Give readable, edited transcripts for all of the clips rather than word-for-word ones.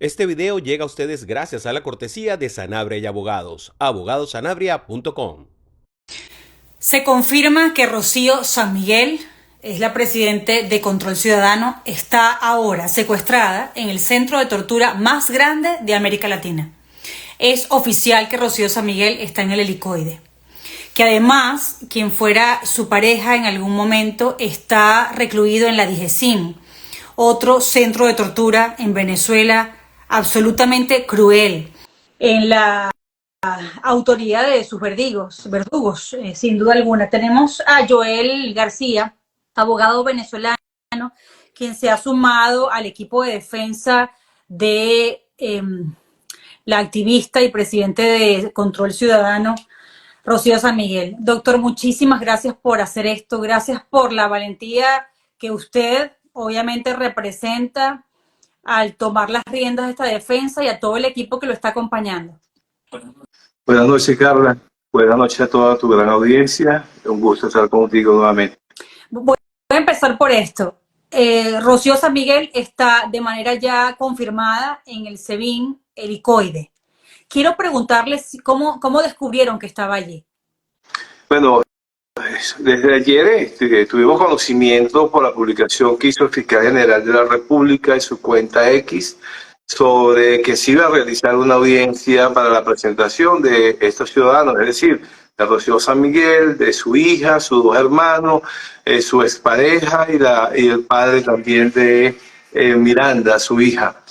Este video llega a ustedes gracias a la cortesía de Sanabria y Abogados, abogadosanabria.com. Se confirma que Rocío San Miguel, es la presidente de Control Ciudadano, está ahora secuestrada en el centro de tortura más grande de América Latina. Es oficial que Rocío San Miguel está en el helicoide. Que además, quien fuera su pareja en algún momento está recluido en la DIGESIM, otro centro de tortura en Venezuela absolutamente cruel, en la autoría de sus verdugos, sin duda alguna. Tenemos a Joel García, abogado venezolano, quien se ha sumado al equipo de defensa de la activista y presidente de Control Ciudadano, Rocío San Miguel. Doctor, muchísimas gracias por hacer esto, gracias por la valentía que usted obviamente representa al tomar las riendas de esta defensa y a todo el equipo que lo está acompañando. Buenas noches, Carla. Buenas noches a toda tu gran audiencia. Un gusto estar contigo nuevamente. Voy a empezar por esto. Rocío San Miguel está de manera ya confirmada en el SEBIN helicoide. Quiero preguntarles cómo descubrieron que estaba allí. Bueno, desde ayer tuvimos conocimiento por la publicación que hizo el fiscal general de la República en su cuenta X sobre que se iba a realizar una audiencia para la presentación de estos ciudadanos, es decir, de Rocío San Miguel, de su hija, sus dos hermanos, su expareja y el padre también de Miranda, su hija.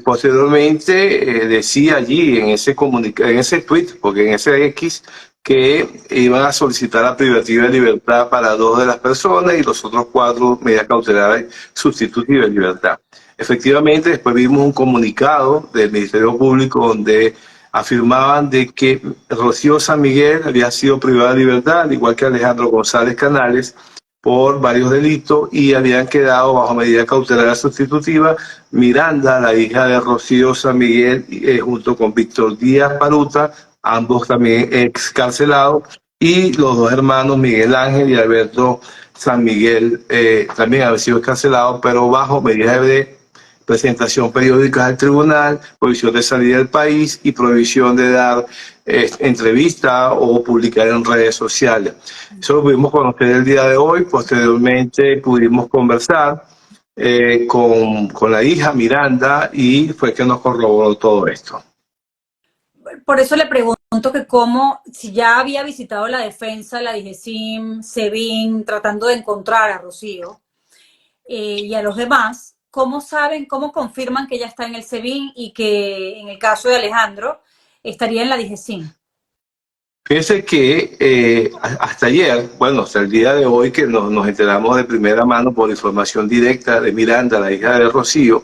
Posteriormente decía allí en ese tweet, porque en ese X, que iban a solicitar la privativa de libertad para 2 de las personas y los otros 4 medidas cautelares sustitutivas de libertad. Efectivamente, después vimos un comunicado del Ministerio Público donde afirmaban de que Rocío San Miguel había sido privada de libertad, al igual que Alejandro González Canales, por varios delitos y habían quedado bajo medida cautelar sustitutiva Miranda, la hija de Rocío San Miguel, junto con Víctor Díaz Paruta, ambos también excarcelados, y los 2 hermanos Miguel Ángel y Alberto San Miguel también habían sido excarcelados, pero bajo medidas de presentación periódica al tribunal, prohibición de salir del país y prohibición de dar entrevista o publicar en redes sociales. Eso lo pudimos conocer el día de hoy. Posteriormente pudimos conversar con la hija Miranda y fue que nos corroboró todo esto. Por eso le pregunto que si ya había visitado la defensa, la DIGESIM, SEBIN, tratando de encontrar a Rocío y a los demás, ¿cómo saben, cómo confirman que ella está en el SEBIN y que en el caso de Alejandro estaría en la DIGESIM? Fíjense que hasta ayer, bueno, hasta el día de hoy que nos enteramos de primera mano por información directa de Miranda, la hija de Rocío,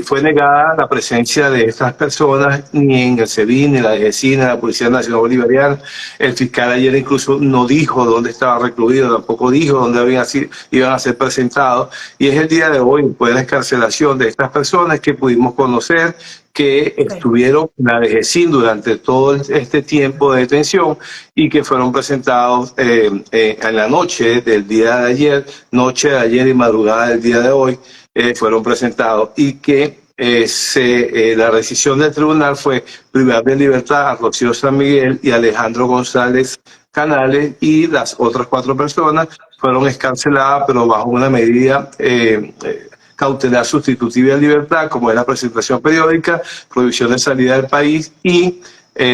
fue negada la presencia de estas personas ni en el SEBIN, ni en la DGCIN, ni en la Policía Nacional Bolivariana. El fiscal ayer incluso no dijo dónde estaba recluido, tampoco dijo dónde iban a ser presentados. Y es el día de hoy, después de la excarcelación de estas personas, que pudimos conocer que estuvieron en la DGCIN durante todo este tiempo de detención y que fueron presentados en la noche del día de ayer y madrugada del día de hoy, fueron presentados y que la decisión del tribunal fue privar de libertad a Rocío San Miguel y Alejandro González Canales, y las otras 4 personas fueron excarceladas, pero bajo una medida cautelar sustitutiva de libertad, como es la presentación periódica, prohibición de salida del país y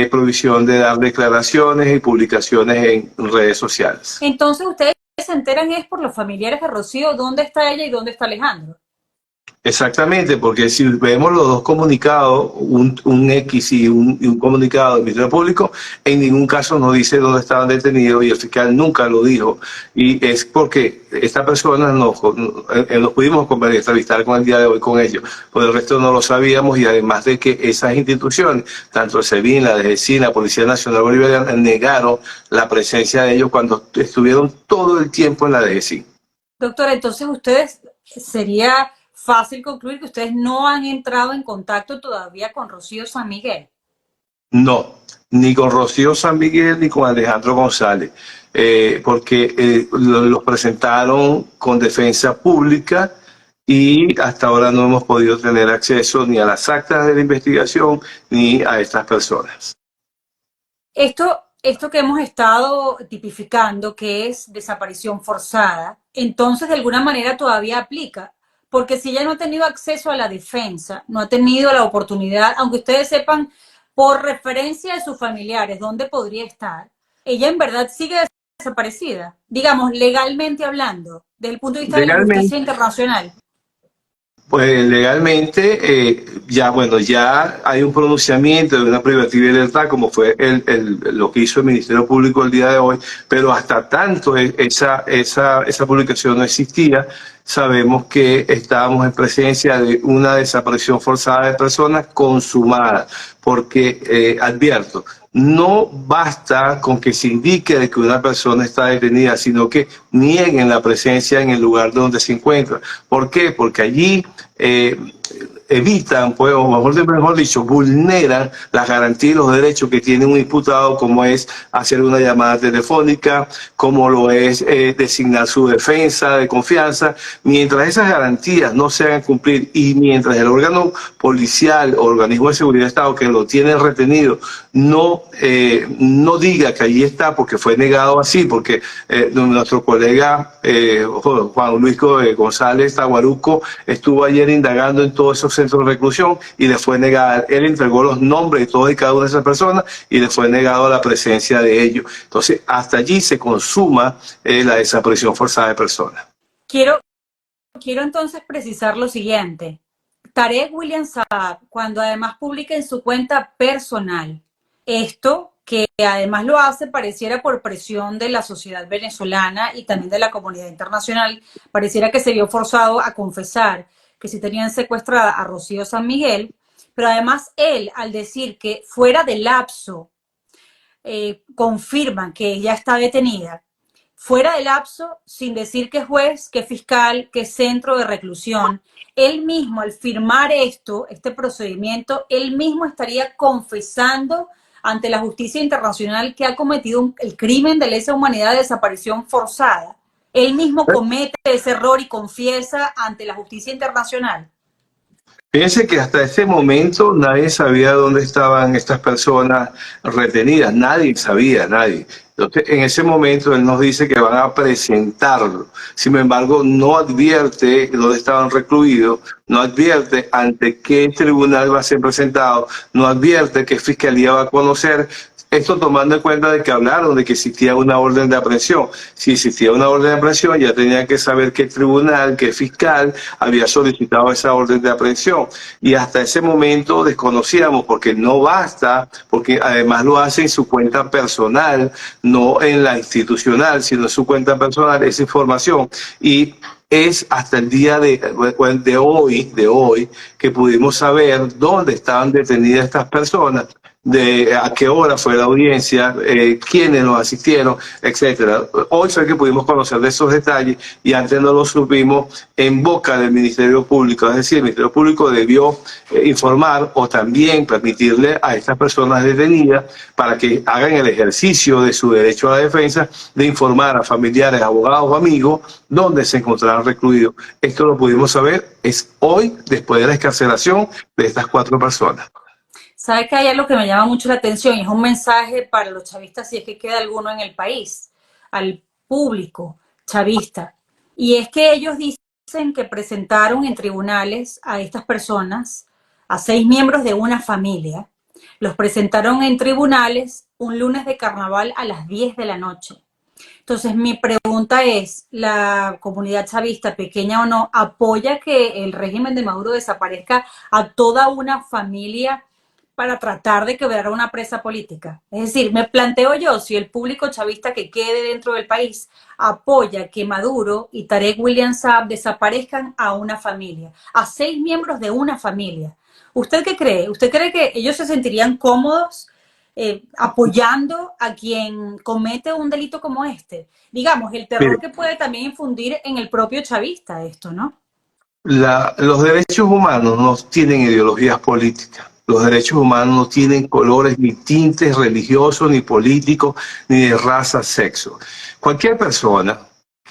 prohibición de dar declaraciones y publicaciones en redes sociales. Entonces, ustedes se enteran es por los familiares de Rocío, dónde está ella y dónde está Alejandro. Exactamente, porque si vemos los 2 comunicados, un X y un comunicado del Ministerio Público, en ningún caso nos dice dónde estaban detenidos y el fiscal nunca lo dijo. Y es porque esta persona nos pudimos entrevistar con el día de hoy con ellos, por el resto no lo sabíamos, y además de que esas instituciones, tanto el SEBIN, la DGCIN, la Policía Nacional Bolivariana, negaron la presencia de ellos cuando estuvieron todo el tiempo en la DGCIN. Doctora, entonces sería fácil concluir que ustedes no han entrado en contacto todavía con Rocío San Miguel. No, ni con Rocío San Miguel ni con Alejandro González, porque los presentaron con defensa pública y hasta ahora no hemos podido tener acceso ni a las actas de la investigación ni a estas personas. Esto que hemos estado tipificando, que es desaparición forzada, entonces de alguna manera todavía aplica, porque si ella no ha tenido acceso a la defensa, no ha tenido la oportunidad, aunque ustedes sepan por referencia de sus familiares dónde podría estar, ella en verdad sigue desaparecida, digamos, legalmente hablando, desde el punto de vista de la Legalmente, justicia internacional. pues legalmente, ya hay un pronunciamiento de una privativa de libertad, como fue lo que hizo el Ministerio Público el día de hoy, pero hasta tanto esa publicación no existía, sabemos que estábamos en presencia de una desaparición forzada de personas consumada, porque advierto, no basta con que se indique de que una persona está detenida, sino que nieguen la presencia en el lugar donde se encuentra. ¿Por qué? Porque allí evitan, pues, o mejor dicho, vulneran las garantías y los derechos que tiene un imputado, como es hacer una llamada telefónica, como lo es designar su defensa de confianza. Mientras esas garantías no se hagan cumplir y mientras el órgano policial o organismo de seguridad de Estado que lo tiene retenido no diga que allí está porque fue negado así, porque nuestro colega Juan Luis González Taguaruco estuvo ayer indagando en todos esos centros de reclusión y le fue negada. Él entregó los nombres de todas y cada una de esas personas y le fue negado la presencia de ellos. Entonces, hasta allí se consuma la desaparición forzada de personas. Quiero entonces precisar lo siguiente. Tarek William Saab, cuando además publica en su cuenta personal esto, que además lo hace, pareciera por presión de la sociedad venezolana y también de la comunidad internacional, pareciera que se vio forzado a confesar que si tenían secuestrada a Rocío San Miguel, pero además él, al decir que fuera de lapso, confirman que ella está detenida, fuera de lapso, sin decir qué juez, qué fiscal, qué centro de reclusión, él mismo al firmar este procedimiento, él mismo estaría confesando ante la justicia internacional que ha cometido el crimen de lesa humanidad de desaparición forzada. Él mismo comete ese error y confiesa ante la justicia internacional. Fíjense que hasta ese momento nadie sabía dónde estaban estas personas retenidas, nadie sabía, nadie. Entonces, en ese momento él nos dice que van a presentarlo. Sin embargo, no advierte dónde estaban recluidos, no advierte ante qué tribunal va a ser presentado, no advierte qué fiscalía va a conocer. Esto tomando en cuenta de que hablaron de que existía una orden de aprehensión. Si existía una orden de aprehensión, ya tenían que saber qué tribunal, qué fiscal había solicitado esa orden de aprehensión. Y hasta ese momento desconocíamos, porque no basta, porque además lo hace en su cuenta personal, no en la institucional, sino en su cuenta personal, esa información. Y es hasta el día de hoy que pudimos saber dónde estaban detenidas estas personas, de a qué hora fue la audiencia, quiénes nos asistieron, etcétera. Hoy fue que pudimos conocer de esos detalles y antes no lo supimos en boca del Ministerio Público. Es decir, el Ministerio Público debió informar o también permitirle a estas personas detenidas para que hagan el ejercicio de su derecho a la defensa de informar a familiares, abogados o amigos dónde se encontraban recluidos. Esto lo pudimos saber es hoy, después de la excarcelación de estas 4 personas. ¿Sabe que hay algo que me llama mucho la atención? Y es un mensaje para los chavistas, si es que queda alguno en el país, al público chavista. Y es que ellos dicen que presentaron en tribunales a estas personas, a 6 miembros de una familia. Los presentaron en tribunales un lunes de carnaval a las 10 de la noche. Entonces, mi pregunta es, ¿la comunidad chavista, pequeña o no, apoya que el régimen de Maduro desaparezca a toda una familia para tratar de quebrar a una presa política? Es decir, me planteo yo si el público chavista que quede dentro del país apoya que Maduro y Tarek William Saab desaparezcan a una familia, a 6 miembros de una familia. ¿Usted qué cree? ¿Usted cree que ellos se sentirían cómodos apoyando a quien comete un delito como este? Digamos, el terror que puede también infundir en el propio chavista esto, ¿no? Los derechos humanos no tienen ideologías políticas. Los derechos humanos no tienen colores ni tintes religiosos, ni políticos, ni de raza, sexo. Cualquier persona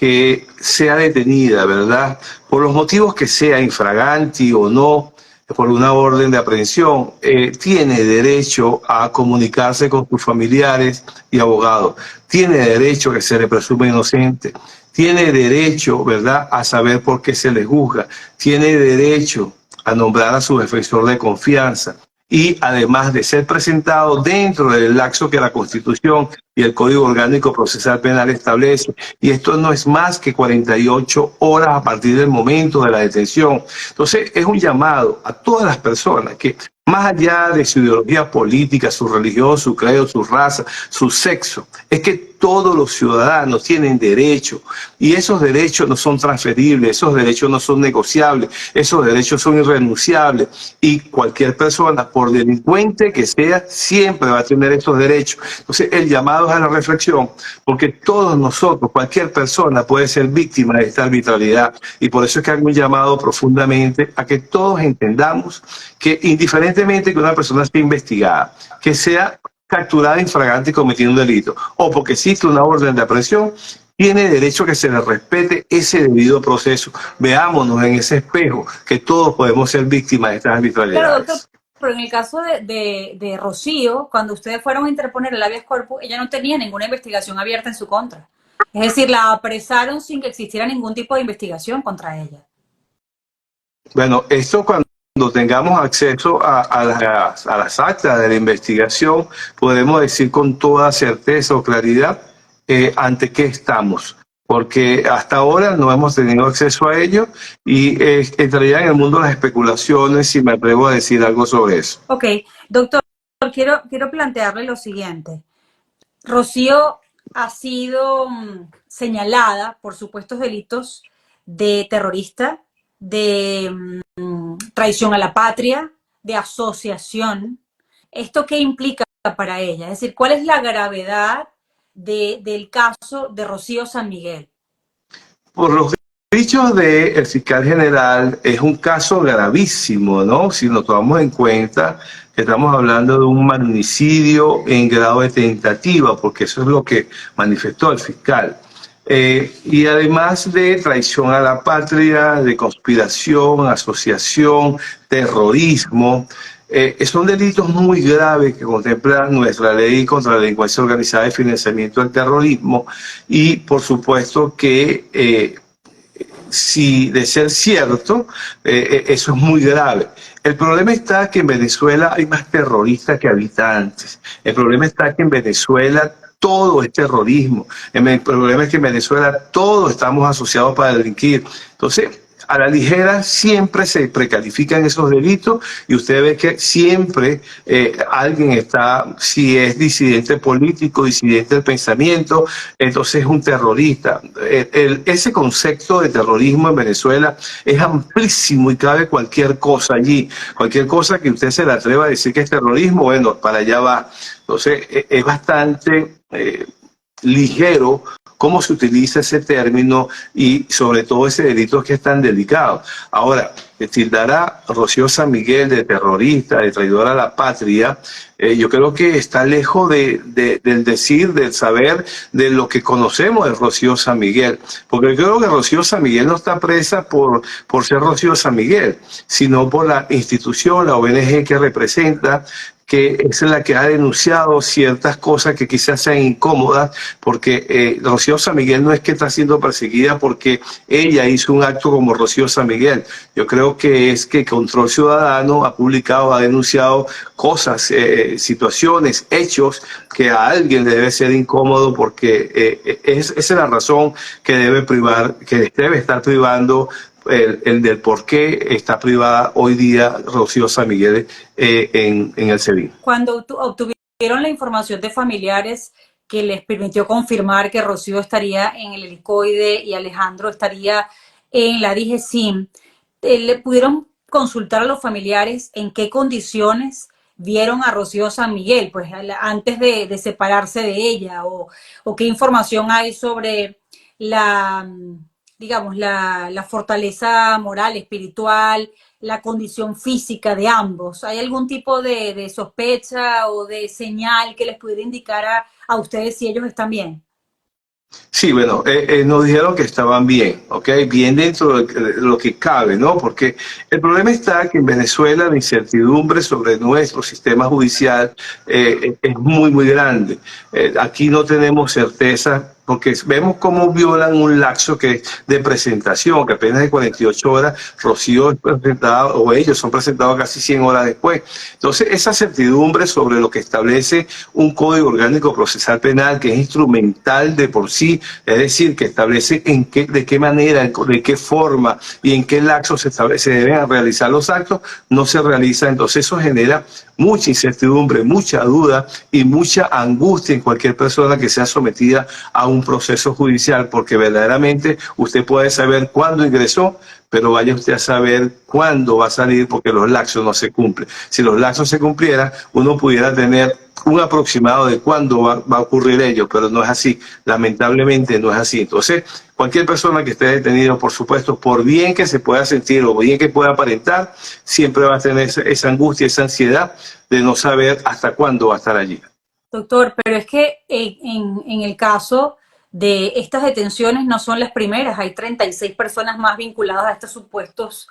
que sea detenida, ¿verdad? Por los motivos que sea, infraganti o no, por una orden de aprehensión, tiene derecho a comunicarse con sus familiares y abogados. Tiene derecho a que se le presume inocente. Tiene derecho, ¿verdad?, a saber por qué se le juzga. Tiene derecho a nombrar a su defensor de confianza. Y además de ser presentado dentro del lapso que la Constitución y el Código Orgánico Procesal Penal establece. Y esto no es más que 48 horas a partir del momento de la detención. Entonces, es un llamado a todas las personas que, más allá de su ideología política, su religión, su credo, su raza, su sexo, es que todos los ciudadanos tienen derecho y esos derechos no son transferibles, esos derechos no son negociables, esos derechos son irrenunciables y cualquier persona, por delincuente que sea, siempre va a tener esos derechos. Entonces, el llamado es a la reflexión, porque todos nosotros, cualquier persona puede ser víctima de esta arbitrariedad y por eso es que hago un llamado profundamente a que todos entendamos que indiferentemente que una persona esté investigada, que sea capturada infragante cometiendo un delito o porque existe una orden de aprehensión, tiene derecho a que se le respete ese debido proceso. Veámonos en ese espejo que todos podemos ser víctimas de estas arbitrariedades. Claro, doctor, pero en el caso de Rocío, cuando ustedes fueron a interponer el habeas corpus, ella no tenía ninguna investigación abierta en su contra. Es decir, la apresaron sin que existiera ningún tipo de investigación contra ella. Bueno, esto cuando tengamos acceso a las actas de la investigación, podemos decir con toda certeza o claridad ante qué estamos, porque hasta ahora no hemos tenido acceso a ello y entraría en el mundo de las especulaciones si me atrevo a decir algo sobre eso. Ok, doctor, quiero plantearle lo siguiente. Rocío ha sido señalada por supuestos delitos de terrorista, de traición a la patria, de asociación. ¿Esto qué implica para ella? Es decir, ¿cuál es la gravedad del caso de Rocío San Miguel? Por los dichos del fiscal general, es un caso gravísimo, ¿no? Si nos tomamos en cuenta que estamos hablando de un magnicidio en grado de tentativa, porque eso es lo que manifestó el fiscal. Y además de traición a la patria, de conspiración, asociación, terrorismo, son delitos muy graves que contempla nuestra ley contra la delincuencia organizada y financiamiento del terrorismo y por supuesto que si de ser cierto, eso es muy grave. El problema está que en Venezuela hay más terroristas que habitantes. El problema está que en Venezuela todo es terrorismo. El problema es que en Venezuela todos estamos asociados para delinquir. Entonces, a la ligera siempre se precalifican esos delitos y usted ve que siempre alguien está, si es disidente político, disidente del pensamiento, entonces es un terrorista. Ese concepto de terrorismo en Venezuela es amplísimo y cabe cualquier cosa allí. Cualquier cosa que usted se le atreva a decir que es terrorismo, bueno, para allá va. Entonces es bastante ligero cómo se utiliza ese término y sobre todo ese delito que es tan delicado. Ahora, tildar a Rocío San Miguel de terrorista, de traidora a la patria, yo creo que está lejos del decir, del saber, de lo que conocemos de Rocío San Miguel. Porque yo creo que Rocío San Miguel no está presa por ser Rocío San Miguel, sino por la institución, la ONG que representa, que es la que ha denunciado ciertas cosas que quizás sean incómodas, porque Rocío San Miguel no es que está siendo perseguida porque ella hizo un acto como Rocío San Miguel. Yo creo que es que Control Ciudadano ha publicado, ha denunciado cosas, situaciones, hechos que a alguien le debe ser incómodo porque esa es la razón que debe estar privando el del por qué está privada hoy día Rocío San Miguel en el SEBIN. Cuando obtuvieron la información de familiares que les permitió confirmar que Rocío estaría en el helicoide y Alejandro estaría en la DGCIM, ¿le pudieron consultar a los familiares en qué condiciones vieron a Rocío San Miguel, pues antes de separarse de ella, o qué información hay sobre digamos, la fortaleza moral, espiritual, la condición física de ambos? ¿Hay algún tipo de sospecha o de señal que les pudiera indicar a ustedes si ellos están bien? Sí, bueno, nos dijeron que estaban bien, ¿ok? Bien dentro de lo que cabe, ¿no? Porque el problema está que en Venezuela la incertidumbre sobre nuestro sistema judicial es muy, muy grande. Aquí no tenemos certeza porque vemos cómo violan un lapso que es de presentación, que apenas de 48 horas, Rocío es presentada, o ellos son presentados casi 100 horas después. Entonces, esa certidumbre sobre lo que establece un Código Orgánico Procesal Penal, que es instrumental de por sí, es decir, que establece de qué manera, de qué forma y en qué lapso se deben realizar los actos, no se realiza. Entonces, eso genera mucha incertidumbre, mucha duda y mucha angustia en cualquier persona que sea sometida a un proceso judicial, porque verdaderamente usted puede saber cuándo ingresó, pero vaya usted a saber cuándo va a salir, porque los lapsos no se cumplen. Si los lapsos se cumplieran, uno pudiera tener un aproximado de cuándo va a ocurrir ello, pero no es así. Lamentablemente no es así. Entonces, cualquier persona que esté detenido, por supuesto, por bien que se pueda sentir o bien que pueda aparentar, siempre va a tener esa angustia, esa ansiedad de no saber hasta cuándo va a estar allí. Doctor, pero es que en el caso de estas detenciones no son las primeras, hay 36 personas más vinculadas a estos supuestos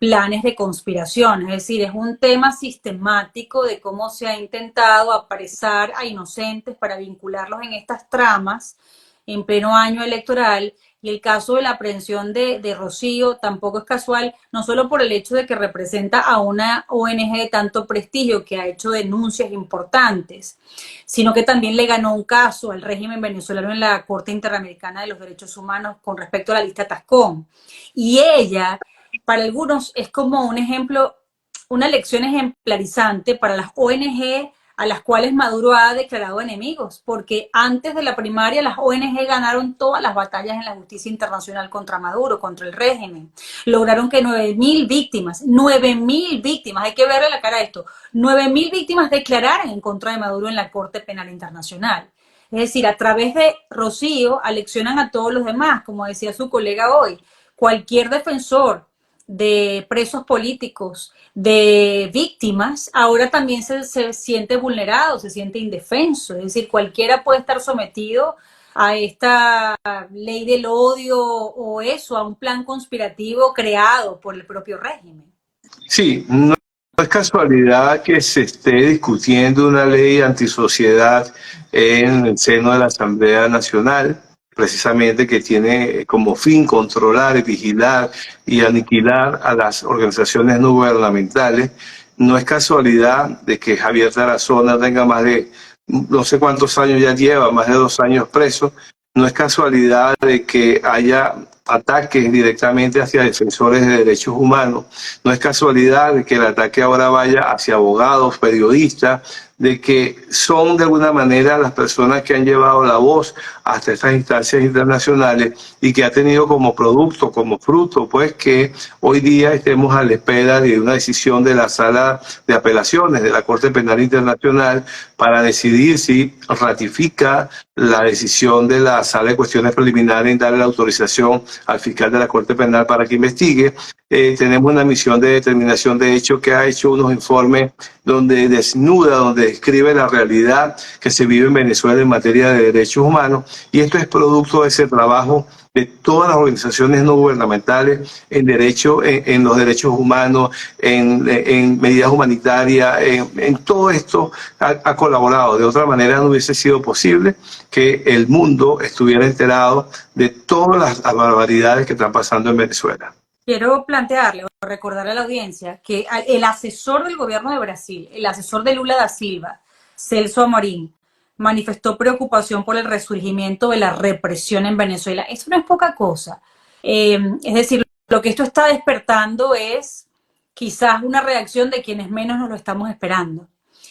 planes de conspiración, es decir, es un tema sistemático de cómo se ha intentado apresar a inocentes para vincularlos en estas tramas en pleno año electoral. Y el caso de la aprehensión de Rocío tampoco es casual, no solo por el hecho de que representa a una ONG de tanto prestigio que ha hecho denuncias importantes, sino que también le ganó un caso al régimen venezolano en la Corte Interamericana de los Derechos Humanos con respecto a la lista Tascón. Y ella, para algunos, es como un ejemplo, una lección ejemplarizante para las ONG a las cuales Maduro ha declarado enemigos, porque antes de la primaria las ONG ganaron todas las batallas en la justicia internacional contra Maduro, contra el régimen. Lograron que 9.000 víctimas, 9.000 víctimas, hay que verle la cara a esto, 9.000 víctimas declararan en contra de Maduro en la Corte Penal Internacional. Es decir, a través de Rocío aleccionan a todos los demás, como decía su colega hoy, cualquier defensor de presos políticos, de víctimas, ahora también se siente vulnerado, se siente indefenso. Es decir, cualquiera puede estar sometido a esta ley del odio o eso, a un plan conspirativo creado por el propio régimen. Sí, no es casualidad que se esté discutiendo una ley antisociedad en el seno de la Asamblea Nacional, precisamente que tiene como fin controlar, vigilar y aniquilar a las organizaciones no gubernamentales. No es casualidad de que Javier Tarazona tenga más de, no sé cuántos años ya lleva, más de 2 años preso. No es casualidad de que haya ataques directamente hacia defensores de derechos humanos. No es casualidad de que el ataque ahora vaya hacia abogados, periodistas, de que son de alguna manera las personas que han llevado la voz hasta estas instancias internacionales y que ha tenido como producto, como fruto, pues que hoy día estemos a la espera de una decisión de la Sala de Apelaciones de la Corte Penal Internacional para decidir si ratifica la decisión de la Sala de Cuestiones Preliminares en darle la autorización al fiscal de la Corte Penal para que investigue. Tenemos una misión de determinación de hecho que ha hecho unos informes donde desnuda, donde describe la realidad que se vive en Venezuela en materia de derechos humanos, y esto es producto de ese trabajo de todas las organizaciones no gubernamentales en los derechos humanos, en medidas humanitarias, en todo esto ha colaborado. De otra manera no hubiese sido posible que el mundo estuviera enterado de todas las barbaridades que están pasando en Venezuela. Quiero plantearle o recordarle a la audiencia que el asesor del gobierno de Brasil, el asesor de Lula da Silva, Celso Amorim, manifestó preocupación por el resurgimiento de la represión en Venezuela. Eso no es poca cosa. Es decir, lo que esto está despertando es quizás una reacción de quienes menos nos lo estamos esperando.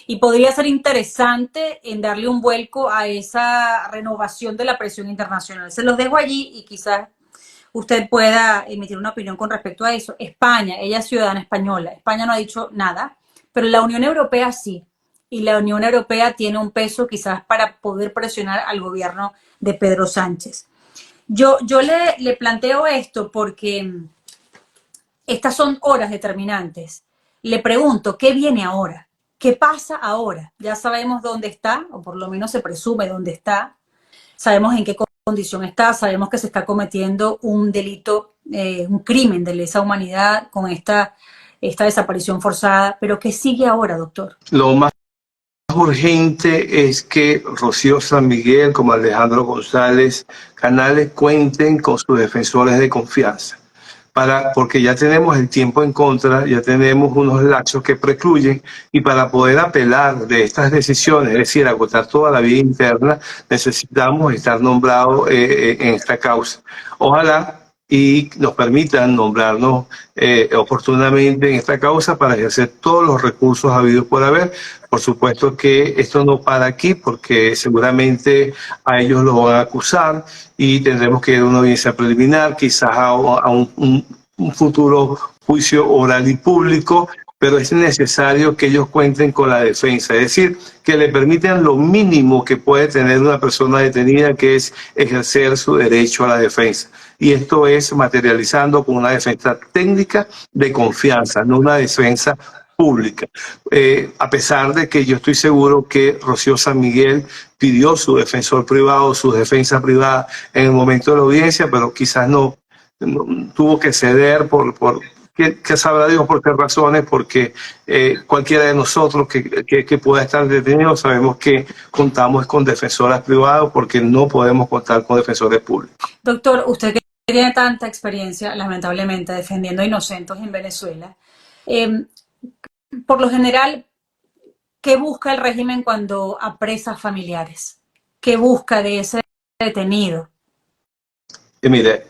Y podría ser interesante en darle un vuelco a esa renovación de la presión internacional. Se los dejo allí y quizás usted pueda emitir una opinión con respecto a eso. España, ella es ciudadana española, España no ha dicho nada, pero la Unión Europea sí, y la Unión Europea tiene un peso quizás para poder presionar al gobierno de Pedro Sánchez. Yo le planteo esto porque estas son horas determinantes. Le pregunto, ¿qué viene ahora? ¿Qué pasa ahora? Ya sabemos dónde está, o por lo menos se presume dónde está, sabemos en qué condición está. Sabemos que se está cometiendo un delito, un crimen de lesa humanidad con esta desaparición forzada. Pero ¿qué sigue ahora, doctor? Lo más urgente es que Rocío San Miguel, como Alejandro González Canales, cuenten con sus defensores de confianza. Porque ya tenemos el tiempo en contra, ya tenemos unos lapsos que precluyen, y para poder apelar de estas decisiones, es decir, agotar toda la vía interna, necesitamos estar nombrados en esta causa. Ojalá y nos permitan nombrarnos oportunamente en esta causa para ejercer todos los recursos habidos por haber. Por supuesto que esto no para aquí, porque seguramente a ellos lo van a acusar y tendremos que ir a una audiencia preliminar, quizás a un futuro juicio oral y público, pero es necesario que ellos cuenten con la defensa, es decir, que le permitan lo mínimo que puede tener una persona detenida, que es ejercer su derecho a la defensa. Y esto es materializando con una defensa técnica de confianza, no una defensa pública. A pesar de que yo estoy seguro que Rocío San Miguel pidió su defensor privado, su defensa privada en el momento de la audiencia, pero quizás no tuvo que ceder que sabrá Dios por qué razones, porque cualquiera de nosotros que pueda estar detenido sabemos que contamos con defensoras privadas, porque no podemos contar con defensores públicos. Doctor, usted que tiene tanta experiencia, lamentablemente, defendiendo inocentes en Venezuela, por lo general, ¿qué busca el régimen cuando apresa familiares? ¿Qué busca de ese detenido? Mire,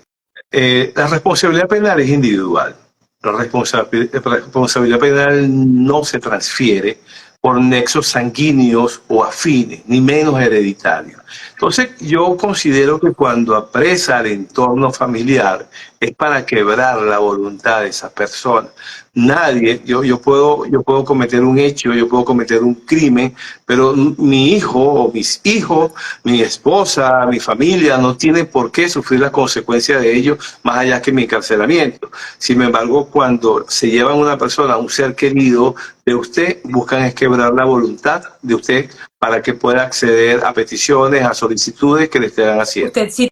la responsabilidad penal es individual. La responsabilidad penal no se transfiere por nexos sanguíneos o afines, ni menos hereditarios. Entonces, yo considero que cuando apresa al entorno familiar es para quebrar la voluntad de esa persona. Nadie, yo puedo cometer un hecho, yo puedo cometer un crimen, pero mi hijo o mis hijos, mi esposa, mi familia no tiene por qué sufrir las consecuencias de ello, más allá que mi encarcelamiento. Sin embargo, cuando se llevan una persona, un ser querido de usted, buscan es quebrar la voluntad de usted para que pueda acceder a peticiones, a solicitudes que le estén haciendo. Usted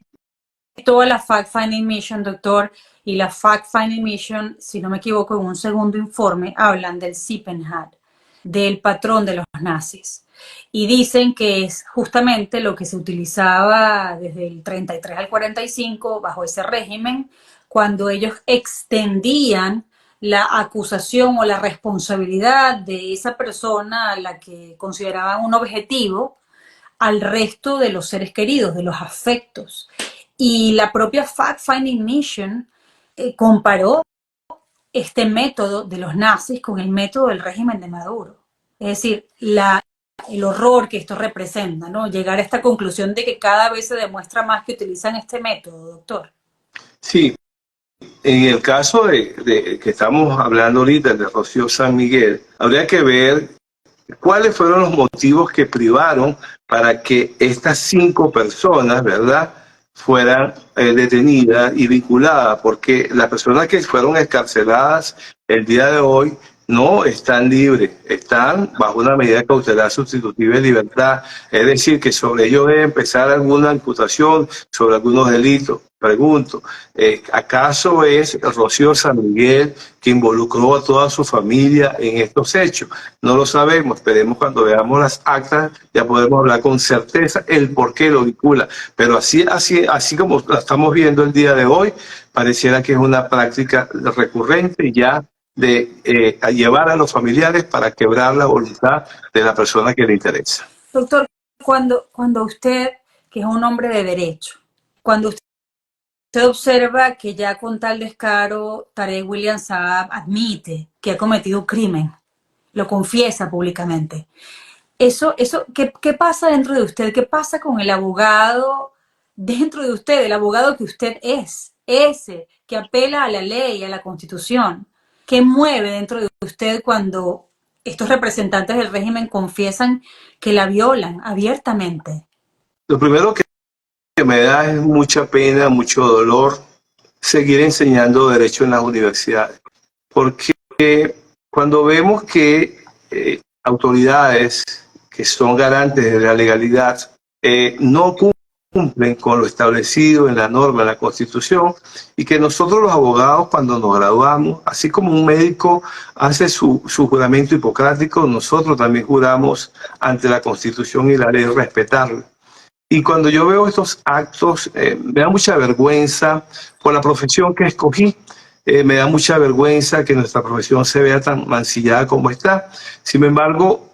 citó a la Fact-Finding Mission, doctor, y la Fact-Finding Mission, si no me equivoco, en un segundo informe hablan del Siepenhat, del patrón de los nazis. Y dicen que es justamente lo que se utilizaba desde el 33 al 45 bajo ese régimen, cuando ellos extendían la acusación o la responsabilidad de esa persona a la que consideraban un objetivo al resto de los seres queridos, de los afectos. Y la propia Fact-Finding Mission comparó este método de los nazis con el método del régimen de Maduro. Es decir, el horror que esto representa, ¿no? Llegar a esta conclusión de que cada vez se demuestra más que utilizan este método, doctor. Sí, en el caso de que estamos hablando ahorita, de Rocío San Miguel, habría que ver cuáles fueron los motivos que privaron para que estas 5 personas, ¿verdad?, fueran detenidas y vinculadas, porque las personas que fueron excarceladas el día de hoy no están libres, están bajo una medida cautelar sustitutiva de libertad, es decir, que sobre ellos debe empezar alguna imputación sobre algunos delitos. Pregunto, ¿acaso es Rocío San Miguel que involucró a toda su familia en estos hechos? No lo sabemos, esperemos cuando veamos las actas ya podemos hablar con certeza el por qué lo vincula, pero así como la estamos viendo el día de hoy, pareciera que es una práctica recurrente ya de llevar a los familiares para quebrar la voluntad de la persona que le interesa. Doctor, cuando usted, que es un hombre de derecho, cuando usted observa que ya con tal descaro Tarek William Saab admite que ha cometido un crimen, lo confiesa públicamente, ¿qué pasa dentro de usted? ¿Qué pasa con el abogado dentro de usted, el abogado que usted es, ese que apela a la ley, a la Constitución? ¿Qué mueve dentro de usted cuando estos representantes del régimen confiesan que la violan abiertamente? Lo primero que me da es mucha pena, mucho dolor seguir enseñando derecho en las universidades, porque cuando vemos que autoridades que son garantes de la legalidad no cumplen cumplen con lo establecido en la norma, en la Constitución, y que nosotros los abogados, cuando nos graduamos, así como un médico hace su juramento hipocrático, nosotros también juramos ante la Constitución y la ley respetarla. Y cuando yo veo estos actos, me da mucha vergüenza por la profesión que escogí. Me da mucha vergüenza que nuestra profesión se vea tan mancillada como está. Sin embargo,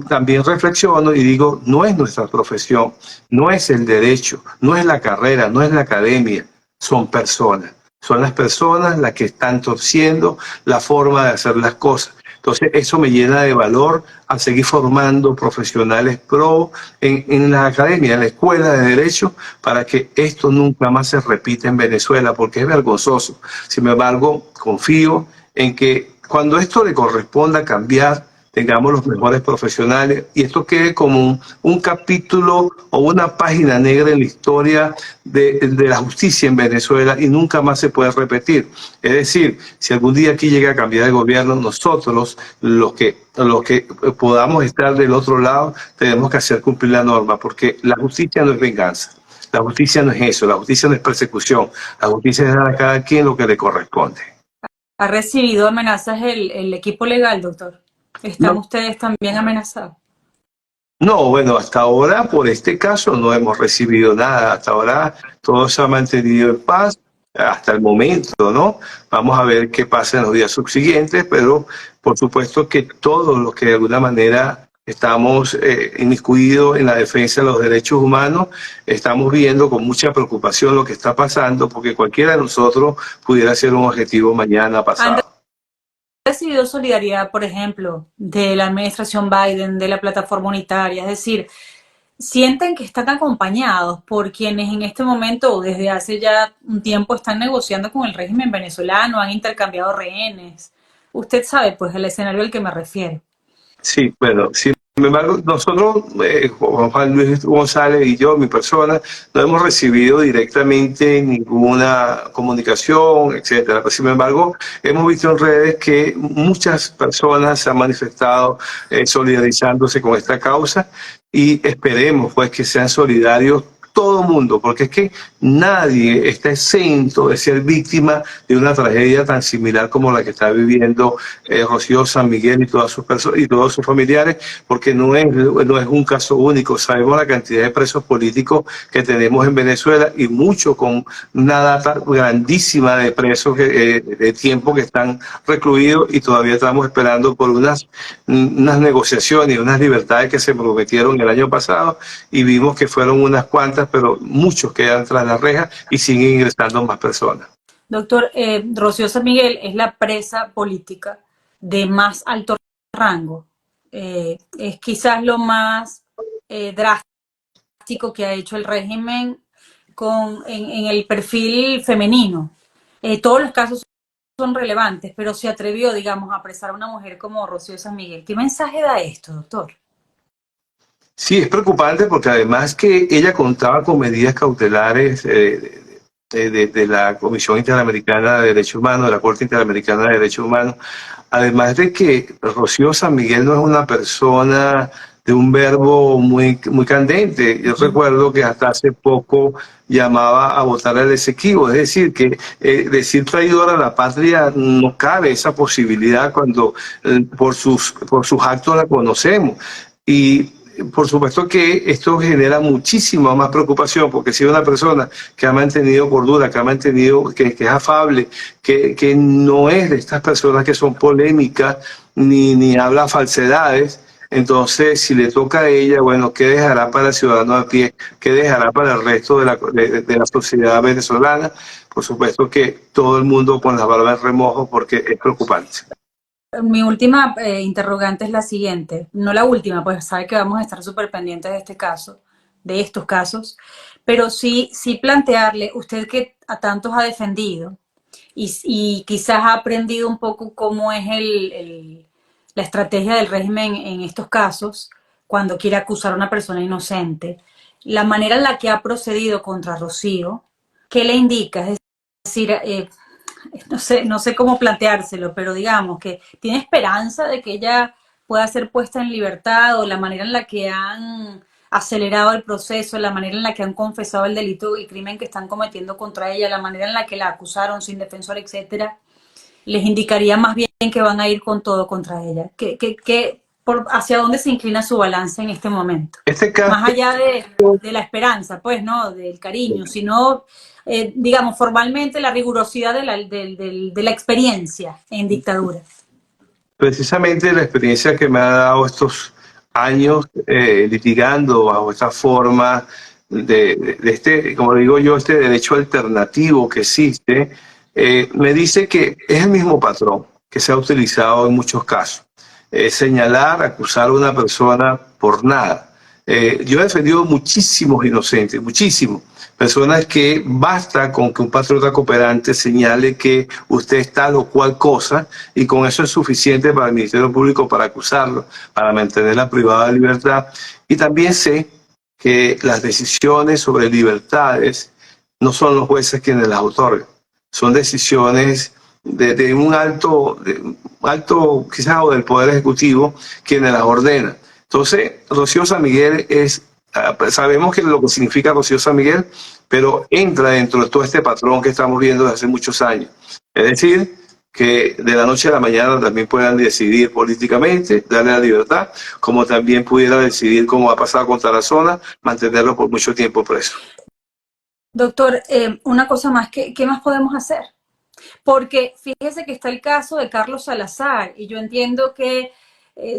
también reflexiono y digo, no es nuestra profesión, no es el derecho, no es la carrera, no es la academia, son personas. Son las personas las que están torciendo la forma de hacer las cosas. Entonces, eso me llena de valor a seguir formando profesionales pro en la academia, en la escuela de Derecho, para que esto nunca más se repita en Venezuela, porque es vergonzoso. Sin embargo, confío en que cuando esto le corresponda cambiar, tengamos los mejores profesionales y esto quede como un capítulo o una página negra en la historia de la justicia en Venezuela y nunca más se puede repetir. Es decir, si algún día aquí llega a cambiar el gobierno, nosotros, los que podamos estar del otro lado, tenemos que hacer cumplir la norma, porque la justicia no es venganza. La justicia no es eso, la justicia no es persecución, la justicia es dar a cada quien lo que le corresponde. ¿Ha recibido amenazas el equipo legal, doctor? ¿Están ustedes también amenazados? No, bueno, hasta ahora por este caso no hemos recibido nada. Hasta ahora todo se ha mantenido en paz hasta el momento, ¿no? Vamos a ver qué pasa en los días subsiguientes, pero por supuesto que todos los que de alguna manera estamos inmiscuidos en la defensa de los derechos humanos, estamos viendo con mucha preocupación lo que está pasando, porque cualquiera de nosotros pudiera ser un objetivo mañana pasado. Recibido solidaridad, por ejemplo, de la administración Biden, de la plataforma unitaria, es decir, sienten que están acompañados por quienes en este momento o desde hace ya un tiempo están negociando con el régimen venezolano, han intercambiado rehenes. Usted sabe, pues, el escenario al que me refiero. Sí, bueno, sin embargo, nosotros, Juan Luis González y yo, mi persona, no hemos recibido directamente ninguna comunicación, etcétera. Pero, sin embargo, hemos visto en redes que muchas personas se han manifestado solidarizándose con esta causa y esperemos pues que sean solidarios todo el mundo, porque es que nadie está exento de ser víctima de una tragedia tan similar como la que está viviendo Rocío San Miguel y todas sus personas y todos sus familiares, porque no es un caso único. Sabemos la cantidad de presos políticos que tenemos en Venezuela y mucho con una data grandísima de presos de tiempo que están recluidos y todavía estamos esperando por unas negociaciones y unas libertades que se prometieron el año pasado y vimos que fueron unas cuantas, pero muchos quedan tras las rejas y siguen ingresando más personas. Doctor, Rocío San Miguel es la presa política de más alto rango. Es quizás lo más drástico que ha hecho el régimen en el perfil femenino. Todos los casos son relevantes, pero se atrevió, digamos, a apresar a una mujer como Rocío San Miguel. ¿Qué mensaje da esto, doctor? Sí, es preocupante porque además que ella contaba con medidas cautelares de la Comisión Interamericana de Derechos Humanos, de la Corte Interamericana de Derechos Humanos, además de que Rocío San Miguel no es una persona de un verbo muy candente. Yo recuerdo que hasta hace poco llamaba a votar al Esequibo, es decir, que decir traidor a la patria no cabe esa posibilidad cuando por sus actos la conocemos. Y por supuesto que esto genera muchísima más preocupación, porque si una persona que ha mantenido cordura, que ha mantenido, que es afable, que no es de estas personas que son polémicas ni habla falsedades, entonces si le toca a ella, bueno, ¿qué dejará para el ciudadano a pie? ¿Qué dejará para el resto de la sociedad venezolana? Por supuesto que todo el mundo con las barbas en remojo porque es preocupante. Mi última interrogante es la siguiente, no la última, pues sabe que vamos a estar súper pendientes de este caso, de estos casos, pero sí plantearle, usted que a tantos ha defendido y quizás ha aprendido un poco cómo es la estrategia del régimen en estos casos, cuando quiere acusar a una persona inocente, la manera en la que ha procedido contra Rocío, ¿qué le indica? Es decir, no sé cómo planteárselo, pero digamos que tiene esperanza de que ella pueda ser puesta en libertad o la manera en la que han acelerado el proceso, la manera en la que han confesado el delito y crimen que están cometiendo contra ella, la manera en la que la acusaron sin defensor, etcétera, les indicaría más bien que van a ir con todo contra ella. ¿Hacia dónde se inclina su balance en este momento? Este caso, Más allá de la esperanza, pues, ¿no? Del cariño, sino, digamos, formalmente la rigurosidad de la experiencia en dictadura. precisamente la experiencia que me ha dado estos años litigando bajo esta forma de este, como digo yo, este derecho alternativo que existe, me dice que es el mismo patrón que se ha utilizado en muchos casos. Señalar, acusar a una persona por nada. Yo he defendido muchísimos inocentes, muchísimos. Personas que basta con que un patriota cooperante señale que usted es tal o cual cosa y con eso es suficiente para el Ministerio Público para acusarlo, para mantenerla privada de libertad. Y también sé que las decisiones sobre libertades no son los jueces quienes las otorgan, son decisiones de un alto quizás o del Poder Ejecutivo quienes las ordena. Entonces, Rocío San Miguel sabemos que lo que significa Rocío San Miguel, pero entra dentro de todo este patrón que estamos viendo desde hace muchos años. Es decir, que de la noche a la mañana también puedan decidir políticamente, darle la libertad, como también pudiera decidir, como ha pasado con Tarazona, mantenerlo por mucho tiempo preso. Doctor, una cosa más, ¿qué más podemos hacer? Porque fíjese que está el caso de Carlos Salazar y yo entiendo que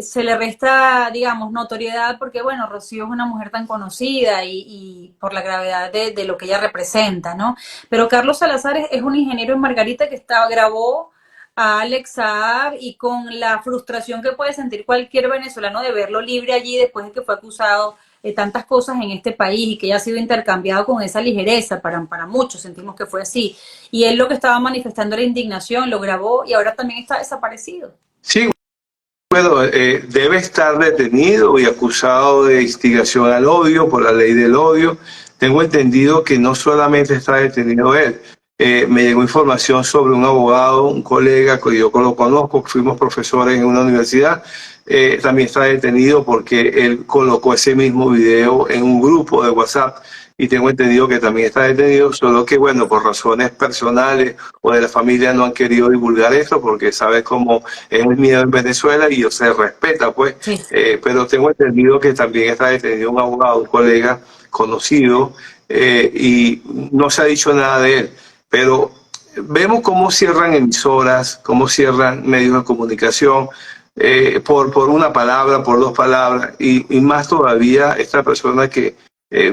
se le resta, digamos, notoriedad porque, bueno, Rocío es una mujer tan conocida y por la gravedad de lo que ella representa, ¿no? Pero Carlos Salazar es un ingeniero en Margarita que grabó a Alex Saab y con la frustración que puede sentir cualquier venezolano de verlo libre allí después de que fue acusado de tantas cosas en este país y que ya ha sido intercambiado con esa ligereza, para muchos sentimos que fue así. Y él lo que estaba manifestando era indignación, lo grabó y ahora también está desaparecido. Sí, bueno, debe estar detenido y acusado de instigación al odio por la ley del odio. Tengo entendido que no solamente está detenido él. Me llegó información sobre un abogado, un colega que yo lo conozco, fuimos profesores en una universidad, también está detenido porque él colocó ese mismo video en un grupo de WhatsApp y tengo entendido que también está detenido, solo que bueno, por razones personales o de la familia no han querido divulgar esto porque sabes cómo es el miedo en Venezuela y se respeta pues, Sí. Pero tengo entendido que también está detenido un abogado, un colega conocido y no se ha dicho nada de él. Pero vemos cómo cierran emisoras, cómo cierran medios de comunicación por una palabra, por dos palabras, y más todavía esta persona que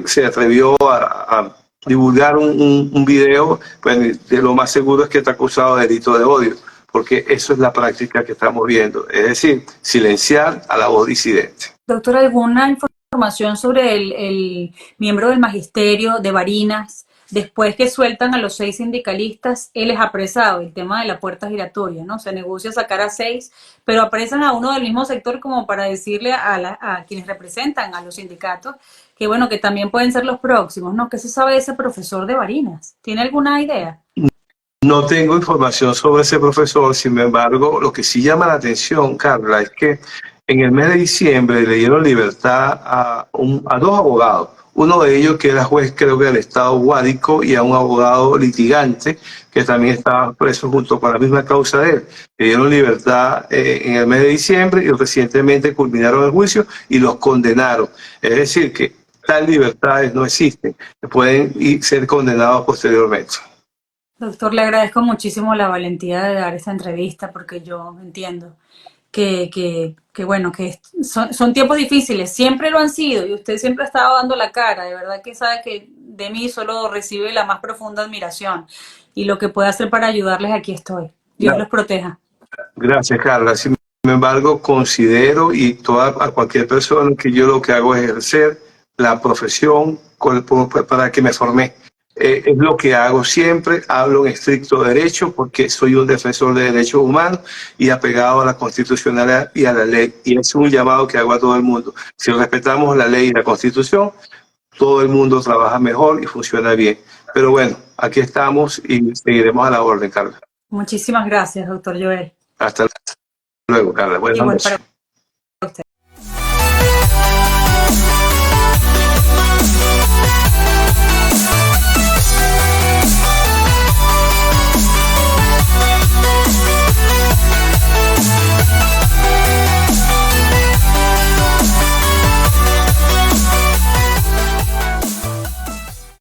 se atrevió a divulgar un video, pues de lo más seguro es que está acusado de delito de odio, porque eso es la práctica que estamos viendo, es decir, silenciar a la voz disidente. Doctor, ¿alguna información sobre el miembro del magisterio de Barinas? Después que sueltan a los 6 sindicalistas, él es apresado, el tema de la puerta giratoria, ¿no? Se negocia sacar a 6, pero apresan a uno del mismo sector como para decirle a quienes representan a los sindicatos que, bueno, que también pueden ser los próximos, ¿no? ¿Qué se sabe de ese profesor de Barinas? ¿Tiene alguna idea? No tengo información sobre ese profesor, sin embargo, lo que sí llama la atención, Carla, es que en el mes de diciembre le dieron libertad a dos abogados. Uno de ellos que era juez, creo que del estado Guárico, y a un abogado litigante que también estaba preso junto con la misma causa de él. Le dieron libertad en el mes de diciembre y recientemente culminaron el juicio y los condenaron. Es decir, que tal libertades no existen, pueden ser condenados posteriormente. Doctor, le agradezco muchísimo la valentía de dar esta entrevista porque yo entiendo que bueno, que son tiempos difíciles, siempre lo han sido y usted siempre ha estado dando la cara, de verdad que sabe que de mí solo recibe la más profunda admiración y lo que pueda hacer para ayudarles aquí estoy. Dios los proteja. Gracias, Carla. Sin embargo, considero y a cualquier persona que yo lo que hago es ejercer la profesión para que me formé. Es lo que hago siempre, hablo en estricto derecho porque soy un defensor de derechos humanos y apegado a la constitucionalidad y a la ley. Y es un llamado que hago a todo el mundo. Si respetamos la ley y la constitución, todo el mundo trabaja mejor y funciona bien. Pero bueno, aquí estamos y seguiremos a la orden, Carla. Muchísimas gracias, doctor Joel. Hasta luego, Carla. Buenas noches.